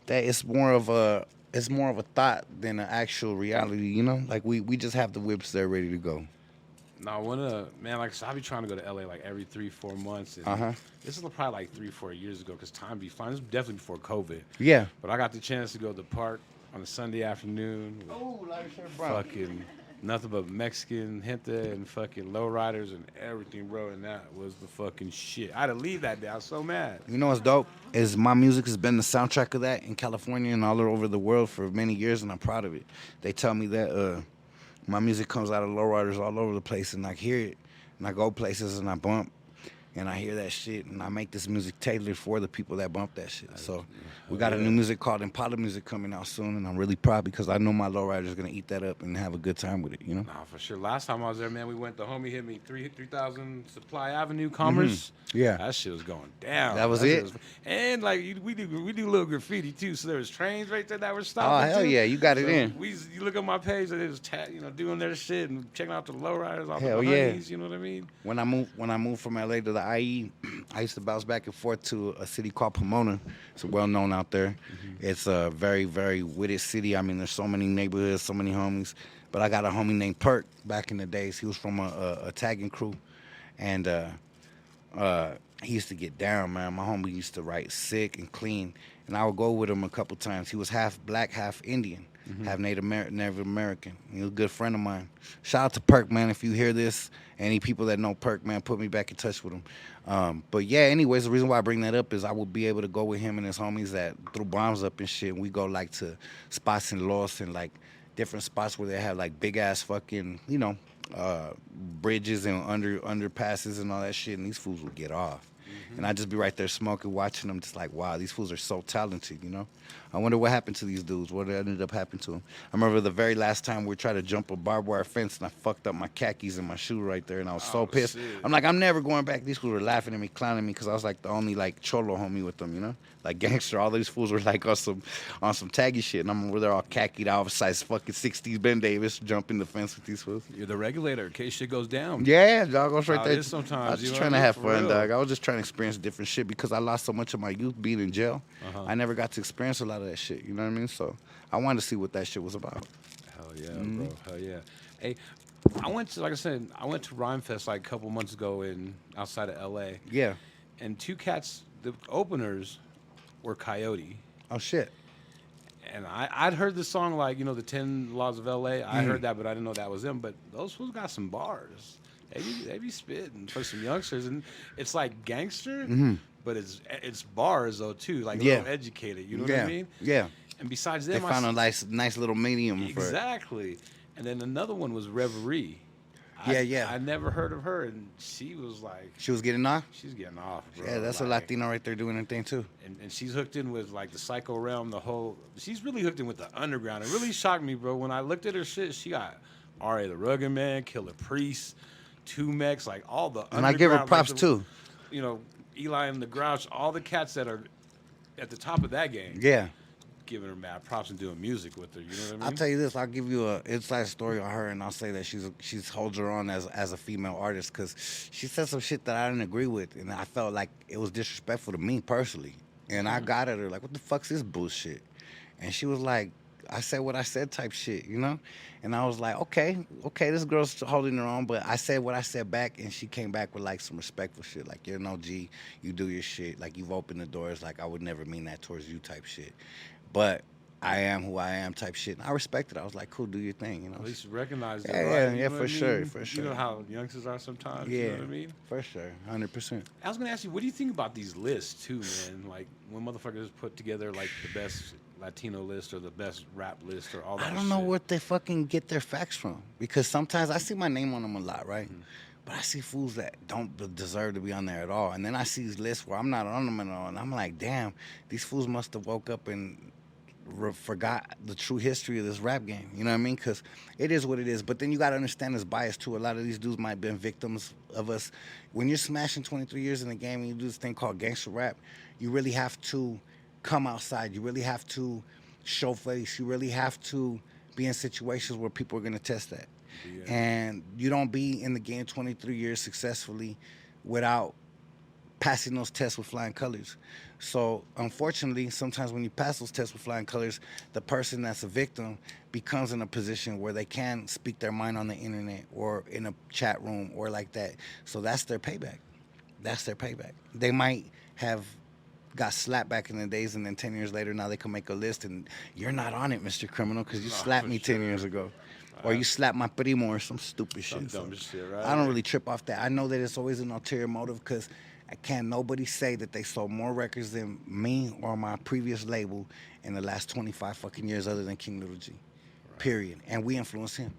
that it's more of a thought than an actual reality. You know, like we just have the whips there ready to go. No, man, like I be trying to go to LA like every 3-4 months. And Uh-huh. This is probably like 3-4 years ago because time be flying. This was definitely before COVID. Yeah. But I got the chance to go to the park on a Sunday afternoon. With Oh, lighter shirt, bro. fucking nothing but Mexican gente and fucking lowriders and everything, bro. And that was the fucking shit. I had to leave that day. I was so mad. You know what's dope is my music has been the soundtrack of that in California and all over the world for many years, and I'm proud of it. They tell me that my music comes out of lowriders all over the place, and I hear it, and I go places and I bump, and I hear that shit, and I make this music tailored for the people that bump that shit. So we got a new music called Impala Music coming out soon, and I'm really proud because I know my lowrider's gonna eat that up and have a good time with it. You know? Nah, for sure. Last time I was there, man, we went. The homie hit me 3,000 Supply Avenue, Commerce. Yeah. that shit was going down. That was shit it? and like we do little graffiti too. So there was trains right there that were Oh stopping. hell too. yeah, you got it So in. you look at my page, and it was doing their shit and checking out the lowriders, all Hell the yeah. honeys. You know what I mean? When I moved from LA to the IE, I used to bounce back and forth to a city called Pomona. It's well known out there. It's a very, very witty city. I mean, there's so many neighborhoods, so many homies. But I got a homie named Perk back in the days. He was from a tagging crew, and he used to get down, man. My homie used to write sick and clean, and I would go with him a couple times. He was half black, half Indian, half Native American. He was a good friend of mine. Shout out to Perk, man. If you hear this, any people that know Perk, man, put me back in touch with him. But yeah, anyways, the reason why I bring that up is I would be able to go with him and his homies that threw bombs up and shit. And we go like to spots in Los and like different spots where they have like big ass fucking, you know, bridges and underpasses and all that shit, and these fools would get off. And I'd just be right there smoking, watching them, just like, wow, these fools are so talented, you know? I wonder what happened to these dudes. What ended up happening to them? I remember the very last time we tried to jump a barbed wire fence and I fucked up my khakis and my shoe right there, and I was so Oh pissed. shit. I'm like, I'm never going back. These fools were laughing at me, clowning me, because I was like the only like cholo homie with them, you know, like gangster. All these fools were like on some taggy shit, and I'm over there all khakied out, size fucking 60s Ben Davis, jumping the fence with these fools. You're the regulator in case shit goes down. Yeah, dog, I was right How it there. is sometimes, I was you just know trying what to I mean? have For fun, real. dog. I was just trying to experience different shit because I lost so much of my youth being in jail. Uh-huh. I never got to experience a lot of that shit. You know what I mean? So I wanted to see what that shit was about. Hell yeah, bro. Hell yeah. Hey, I went to, like I said, I went to Rhyme Fest like a couple months ago in outside of LA, Yeah. and two cats, the openers were Coyote. Oh shit. And I'd heard the song, like, you know, the 10 Laws of LA. I heard that, but I didn't know that was them. But those fools got some bars. They be spitting for some youngsters. And it's like gangster, but it's bars, though, too. Like, a Yeah. little educated. You know Yeah. what I mean? Yeah. And besides They them, found a nice little medium for it. exactly. And then another one was Reverie. Yeah. I never heard of her, and she was like, She was getting off. she's getting off, bro. Yeah, that's a like, Latino right there doing her thing too. And she's hooked in with like the psycho realm, she's really hooked in with the underground. It really shocked me, bro. When I looked at her shit, she got R.A. the Rugged Man, Killer Priest, Two Mex, like all the And I give her underground, props like too. You know, Eli and the Grouch, all the cats that are at the top of that game. Yeah. Giving her mad props and doing music with her. You know what I mean? I'll tell you this. I'll give you a inside story on her, and I'll say that she's holds her on as a female artist because she said some shit that I didn't agree with, and I felt like it was disrespectful to me personally. And I got at her like, "What the fuck's this bullshit?" And she was like, "I said what I said," type shit, you know. And I was like, "Okay, this girl's holding her own," but I said what I said back, and she came back with like some respectful shit, like, "You're an OG, you do your shit, like you've opened the doors, like I would never mean that towards you," type shit. But I am who I am type shit. And I respect it. I was like, cool, do your thing, you know. At least recognize it, Yeah, right? yeah, You yeah, know for what I sure, mean? for You sure. know how youngsters are sometimes, Yeah, you know what I mean? for sure, 100%. I was gonna ask you, what do you think about these lists too, man? Like when motherfuckers put together like the best Latino list or the best rap list or all that I don't know shit. where they fucking get their facts from because sometimes I see my name on them a lot, right? Mm-hmm. But I see fools that don't deserve to be on there at all, and then I see these lists where I'm not on them at all, and I'm like, damn, these fools must have woke up and forgot the true history of this rap game. You know what I mean? Because it is what it is. But then you got to understand this bias too. A lot of these dudes might have been victims of us. When you're smashing 23 years in the game and you do this thing called gangster rap, you really have to come outside. You really have to show face. You really have to be in situations where people are going to test that. Yeah. And you don't be in the game 23 years successfully without passing those tests with flying colors. So unfortunately, sometimes when you pass those tests with flying colors, the person that's a victim becomes in a position where they can speak their mind on the internet or in a chat room or like that. So that's their payback. That's their payback. They might have got slapped back in the days, and then 10 years later, now they can make a list, and you're not on it, Mr. Criminal, because you slapped for me 10 years ago. Or you slapped my primo or some stupid shit. Dumb shit, right? I don't really trip off that. I know that it's always an ulterior motive because I can't nobody say that they sold more records than me or my previous label in the last 25 fucking years other than King Lil G. Right. Period. And we influenced him.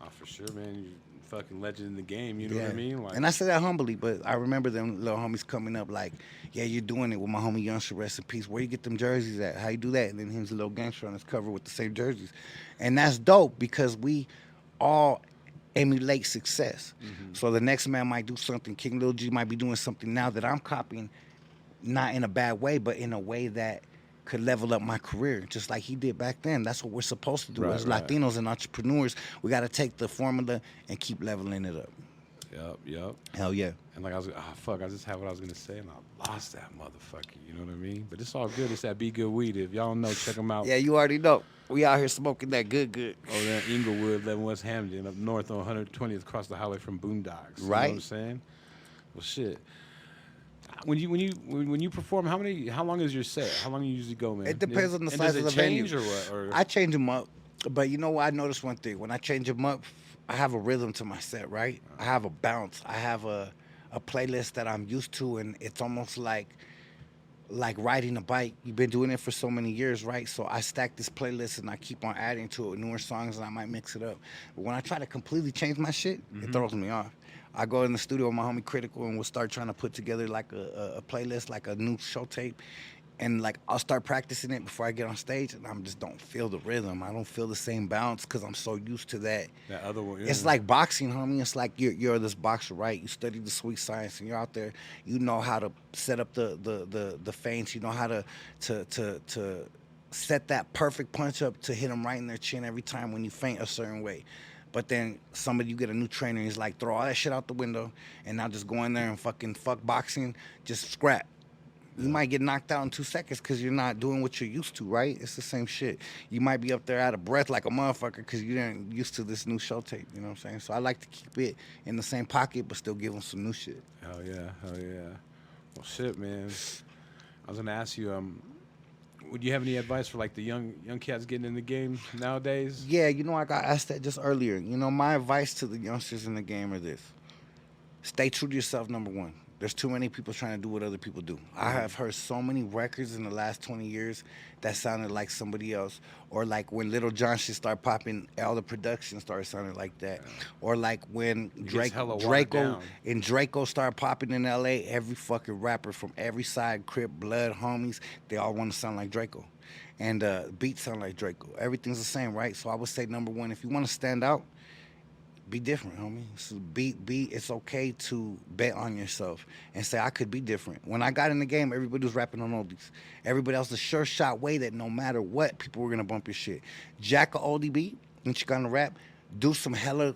Oh, for sure, man. You fucking legend in the game, you know what I mean? Like, and I say that humbly, but I remember them little homies coming up like, yeah, you're doing it with my homie Youngster, rest in peace. Where you get them jerseys at? How you do that? And then here's a little gangster on his cover with the same jerseys. And that's dope because we all emulate success. Mm-hmm. So the next man might do something. King Lil G might be doing something now that I'm copying, not in a bad way, but in a way that could level up my career, just like he did back then. That's what we're supposed to do as Latinos and entrepreneurs. We got to take the formula and keep leveling it up. Yep. Hell yeah. And like I just had what I was gonna say, and I lost that motherfucker. You know what I mean? But it's all good. It's that Be Good weed. If y'all don't know, check them out. Yeah, you already know. We out here smoking that good. Over there in Inglewood, 11 West Hampton, up north on 120th, across the highway from Boondocks. You know what I'm saying? Well, shit. When you perform, how long is your set? How long you usually go, man? It depends on the size of the venue. Does it change or what? I change them up, but you know what? I noticed one thing. When I change them up, I have a rhythm to my set, right? I have a bounce. I have a playlist that I'm used to, and it's almost like riding a bike. You've been doing it for so many years, right? So I stack this playlist and I keep on adding to it newer songs, and I might mix it up. But when I try to completely change my shit, it throws me off. I go in the studio with my homie Critical, and we'll start trying to put together like a playlist, like a new show tape. And like I'll start practicing it before I get on stage, and I just don't feel the rhythm. I don't feel the same bounce because I'm so used to that. That other one. It's like boxing, homie. It's like you're this boxer, right? You study the sweet science, and you're out there. You know how to set up the feints. You know how to set that perfect punch up to hit them right in their chin every time when you feint a certain way. But then somebody, you get a new trainer, he's like, throw all that shit out the window, and now just go in there and fucking fuck boxing, just scrap. You might get knocked out in 2 seconds because you're not doing what you're used to, right? It's the same shit. You might be up there out of breath like a motherfucker because you didn't used to this new show tape. You know what I'm saying? So I like to keep it in the same pocket, but still give them some new shit. Hell yeah, hell yeah. Well, shit, man. I was gonna ask you, would you have any advice for like the young cats getting in the game nowadays? Yeah, you know, I got asked that just earlier. You know, my advice to the youngsters in the game are this: stay true to yourself. Number one. There's too many people trying to do what other people do. I have heard so many records in the last 20 years that sounded like somebody else. Or like when Little John shit started popping, all the production started sounding like that. Or like when Draco started popping in LA, every fucking rapper from every side, Crip, Blood, homies, they all want to sound like Draco. And beats sound like Draco. Everything's the same, right? So I would say, number one, if you want to stand out, be different, homie. So it's okay to bet on yourself and say, I could be different. When I got in the game, everybody was rapping on oldies. Everybody else, the sure shot way that no matter what, people were going to bump your shit. Jack a oldie beat in Chicano Rap, do some hella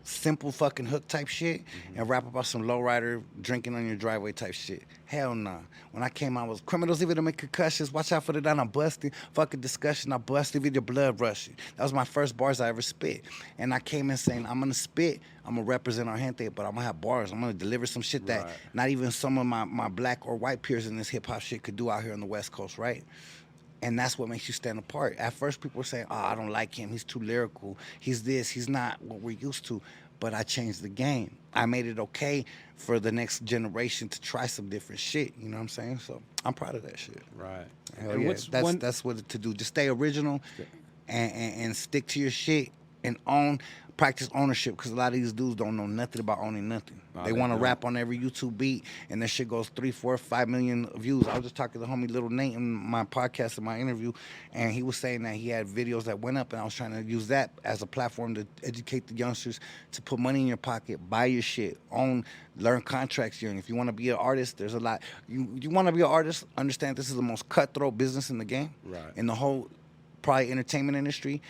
simple fucking hook type shit, and rap about some lowrider drinking on your driveway type shit. Hell nah. When I came out, was criminals even to make concussions. Watch out for the down. I'm busting. Fucking discussion. I busted with your blood rushing. That was my first bars I ever spit. And I came in saying, I'm gonna spit. I'm gonna represent our gente, but I'm gonna have bars. I'm gonna deliver some shit that not even some of my black or white peers in this hip hop shit could do out here on the West Coast, right? And that's what makes you stand apart. At first, people were saying, I don't like him. He's too lyrical. He's this. He's not what we're used to. But I changed the game. I made it okay for the next generation to try some different shit. You know what I'm saying? So I'm proud of that shit. Right. Hell yeah. That's what to do. Just stay original and stick to your shit and practice ownership, because a lot of these dudes don't know nothing about owning nothing. They want to rap on every YouTube beat, and that shit goes 3, 4, 5 million views. I was just talking to the homie Little Nate in my podcast, in my interview, and he was saying that he had videos that went up, and I was trying to use that as a platform to educate the youngsters to put money in your pocket, buy your shit, learn contracts here. And if you want to be an artist, there's a lot. You want to be an artist, understand this is the most cutthroat business in the game, in the whole probably entertainment industry.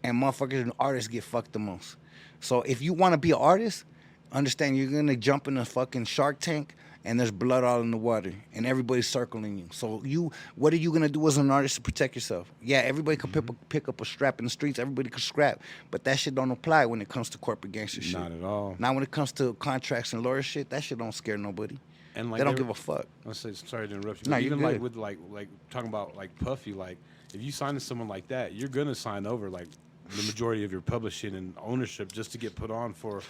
And motherfuckers and artists get fucked the most. So if you want to be an artist, understand you're going to jump in a fucking Shark Tank and there's blood all in the water and everybody's circling you. So what are you going to do as an artist to protect yourself? Yeah, everybody can pick up a strap in the streets. Everybody can scrap. But that shit don't apply when it comes to corporate gangster shit. Not at all. Now when it comes to contracts and lawyer shit, that shit don't scare nobody. And like they don't give a fuck. Sorry to interrupt you. No, even you're like good. with like talking about like Puffy, like if you sign to someone like that, you're going to sign over like the majority of your publishing and ownership just to get put on for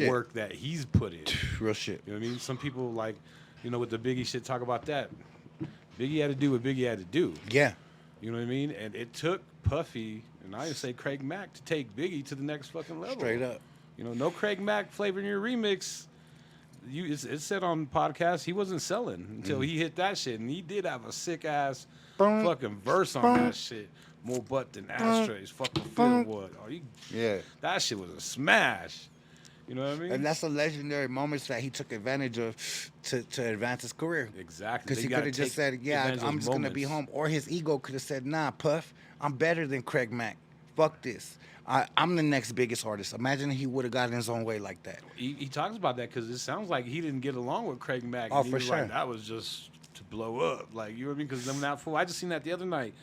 work that he's put in. Real shit. You know what I mean? Some people like, with the Biggie shit talk about that. Biggie had to do what Biggie had to do. Yeah. You know what I mean? And it took Puffy, and I would say Craig Mack, to take Biggie to the next fucking level. Straight up. No Craig Mack flavor in your remix. It said on podcasts he wasn't selling until he hit that shit, and he did have a sick ass fucking verse on that shit. More butt than ashtrays. Fucking feel what? That shit was a smash. You know what I mean? And that's a legendary moment that he took advantage of to advance his career. Exactly. Because he could have just said, I'm just going to be home. Or his ego could have said, nah, Puff, I'm better than Craig Mack. Fuck this. I'm the next biggest artist. Imagine if he would have gotten his own way like that. He talks about that because it sounds like he didn't get along with Craig Mack. Oh, for sure. Like, that was just to blow up. Like, you know what I mean? Because that fool, I just seen that the other night.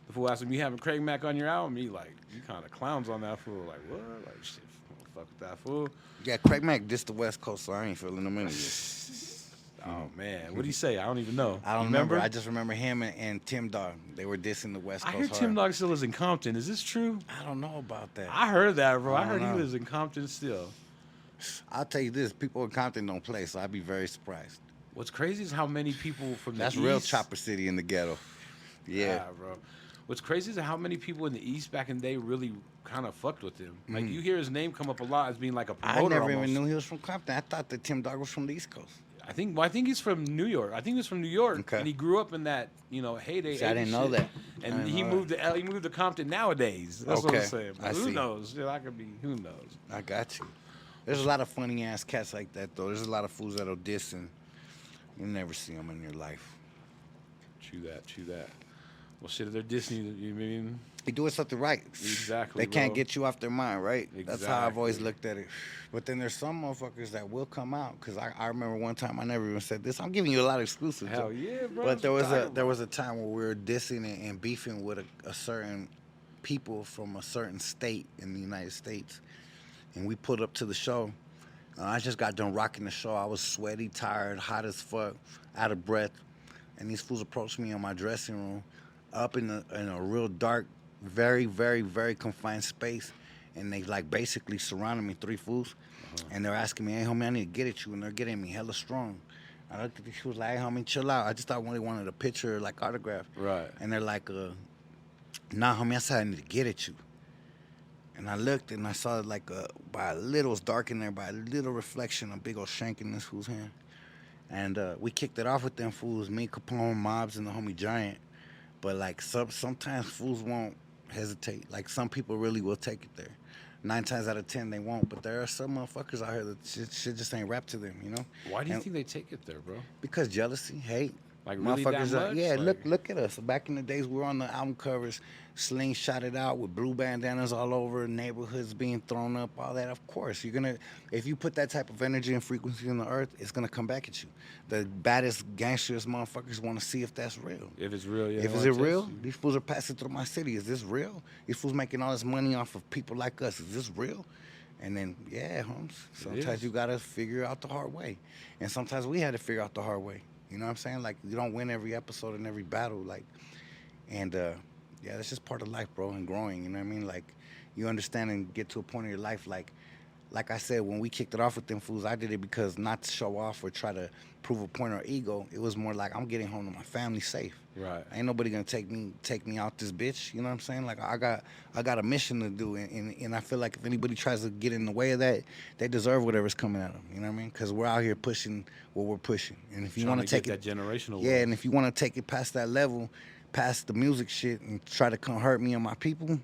The fool asked him, you having Craig Mack on your album? He like, you kind of clowns on that fool. Like, what? Like, shit, fuck with that fool. Yeah, Craig Mack dissed the West Coast, so I ain't feeling him anyway. Oh, man. What did he say? I don't even know. I don't remember. I just remember him and Tim Dog. They were dissing the West Coast. I hear Tim Dog still lives in Compton. Is this true? I don't know about that. I heard that, bro. I heard he lives in Compton still. I'll tell you this. People in Compton don't play, so I'd be very surprised. What's crazy is how many people from the East... That's real Chopper City in the ghetto. Yeah, bro. What's crazy is how many people in the East back in the day really kind of fucked with him. Like, you hear his name come up a lot as being like a promoter. I never even knew he was from Compton. I thought that Tim Dog was from the East Coast. I think he's from New York. I think he's from New York, Okay. and he grew up in that heyday. See, I 80s didn't know shit. that. I And didn't he know moved to he moved to Compton nowadays. That's what I'm Okay. saying. But I who see. knows? Shit, I could be. Who knows? I got you. There's a lot of funny ass cats like that though. There's a lot of fools that'll diss and you never see them in your life. True that. True that. Well, shit, if they're Disney, you mean They doing something right. exactly? They can't bro. get you off their mind, right? That's how I've always Exactly. looked at it. But then there's some motherfuckers that will come out because I remember one time I never even said this. I'm giving you a lot of exclusives. Hell yeah, bro. But That's what I'm talking there about. was a time where we were dissing and beefing with a certain people from a certain state in the United States, and we pulled up to the show. I just got done rocking the show. I was sweaty, tired, hot as fuck, out of breath, and these fools approached me in my dressing room, up in a real dark, very, very, very confined space, and they like basically surrounded me, three fools, and they're asking me, "Hey, homie, I need to get at you," and they're getting me hella strong. I looked at these fools like, "Hey, homie, chill out." I just thought they wanted a picture, like autograph, Right. and they're like, "Nah, homie, I said I need to get at you." And I looked and I saw like by a little, it was dark in there, by a little reflection, a big old shank in this fool's hand. And we kicked it off with them fools, me, Capone, Mobs, and the homie Giant. But like sometimes fools won't hesitate. Like some people really will take it there. 9 times out of 10 they won't. But there are some motherfuckers out here that shit just ain't rap to them, you know? Why do you And- think they take it there, bro? Because jealousy, hate. Like really that Motherfuckers, much? yeah. Like, Look at us. Back in the days, we were on the album covers, slingshot it out with blue bandanas all over, neighborhoods being thrown up, all that. Of course, you're gonna. If you put that type of energy and frequency in the earth, it's gonna come back at you. The baddest, gangsterest motherfuckers want to see if that's real. if it's real, yeah. If they is wanna it real? test you. These fools are passing through my city. Is this real? These fools making all this money off of people like us. Is this real? And then, yeah, Holmes. Sometimes is. you gotta figure out the hard way, and sometimes we had to figure out the hard way. You know what I'm saying? Like you don't win every episode and every battle. Like, and yeah, that's just part of life, bro, and growing. You know what I mean? Like, you understand and get to a point in your life. Like I said, when we kicked it off with them fools, I did it because not to show off or try to prove a point or ego. It was more like I'm getting home to my family safe. Right. Ain't nobody gonna take me out this bitch. You know what I'm saying? Like I got a mission to do, and I feel like if anybody tries to get in the way of that, they deserve whatever's coming at them. You know what I mean? Because we're out here pushing what we're pushing, and if you Trying want to to get take it, that generational. yeah, wealth. and if you want to take it past that level, past the music shit, and try to come hurt me and my people,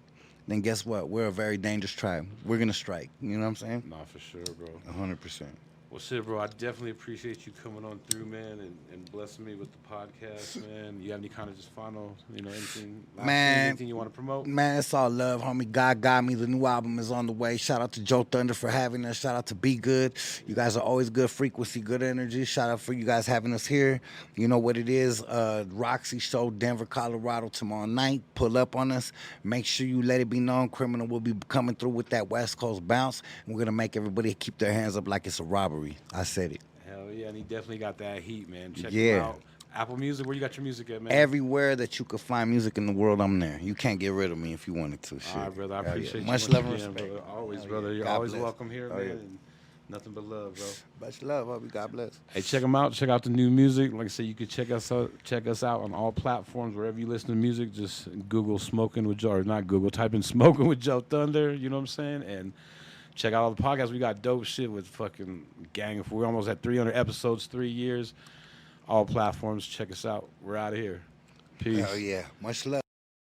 then guess what? We're a very dangerous tribe. We're gonna strike. You know what I'm saying? Nah, for sure, bro. 100%. Well, shit, bro. I definitely appreciate you coming on through, man, and blessing me with the podcast, man. You have any kind of just final, anything, Man. anything you want to promote? Man, it's all love, homie. God got me. The new album is on the way. Shout out to JoeThunder for having us. Shout out to Be Good. You guys are always good frequency, good energy. Shout out for you guys having us here. You know what it is. Roxy Show, Denver, Colorado tomorrow night. Pull up on us. Make sure you let it be known. Criminal will be coming through with that West Coast bounce. And we're going to make everybody keep their hands up like it's a robbery. I said it. Hell yeah, and he definitely got that heat, man. Check him Yeah. out. Apple Music, where you got your music at, man? Everywhere that you could find music in the world, I'm there. You can't get rid of me if you wanted to. Shit. All right, brother. I Hell yeah. appreciate you. Much love and again, respect. brother. Always, Hell brother. yeah. You're God always bless. welcome here, Oh, man. yeah. And nothing but love, bro. Much love, homie. God bless. Hey, check them out. Check out the new music. Like I said, you can check us out on all platforms wherever you listen to music. Just Google Smoking with Joe, or not Google. Type in Smoking with JoeThunder. You know what I'm saying? And check out all the podcasts. We got dope shit with fucking gang. We're almost at 300 episodes, 3 years. All platforms. Check us out. We're out of here. Peace. Hell yeah. Much love.